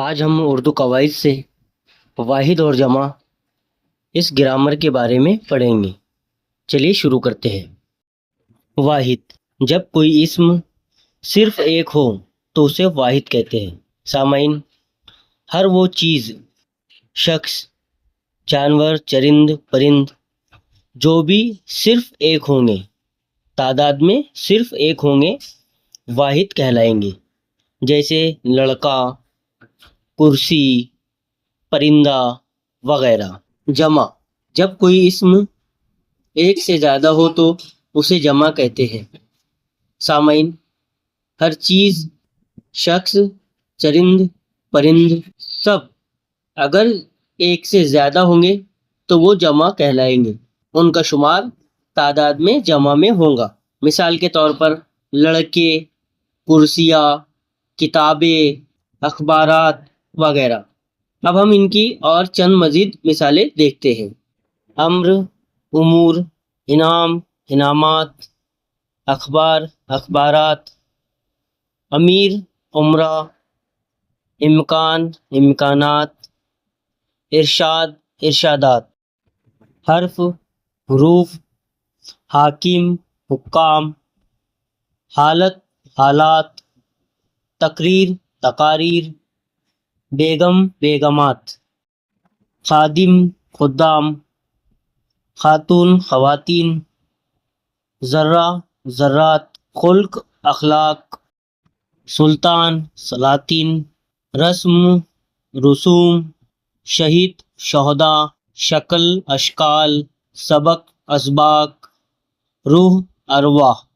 آج ہم اردو قواعد سے واحد اور جمع اس گرامر کے بارے میں پڑھیں گے۔ چلیے شروع کرتے ہیں۔ واحد، جب کوئی اسم صرف ایک ہو تو اسے واحد کہتے ہیں۔ سامعین، ہر وہ چیز، شخص، جانور، چرند، پرند جو بھی صرف ایک ہوں گے، تعداد میں صرف ایک ہوں گے، واحد کہلائیں گے۔ جیسے لڑکا، کرسی، پرندہ وغیرہ۔ جمع، جب کوئی اسم ایک سے زیادہ ہو تو اسے جمع کہتے ہیں۔ سامعین، ہر چیز، شخص، چرند، پرند سب اگر ایک سے زیادہ ہوں گے تو وہ جمع کہلائیں گے۔ ان کا شمار تعداد میں جمع میں ہوگا۔ مثال کے طور پر لڑکے، کرسیاں، کتابیں، اخبارات وغیرہ۔ اب ہم ان کی اور چند مزید مثالیں دیکھتے ہیں۔ امر، امور، انعام، انعامات، اخبار، اخبارات، امیر، امراء، امکان، امکانات، ارشاد، ارشادات، حرف، حروف، حاکم، حکام، حالت، حالات، تقریر، تقاریر، بیگم، بیگمات، خادم، خدام، خاتون، خواتین، ذرہ، ذرات، خلق، اخلاق، سلطان، سلاطین، رسم، رسوم، شہید، شہداء، شکل، اشکال، سبق، اسباق، روح، ارواح۔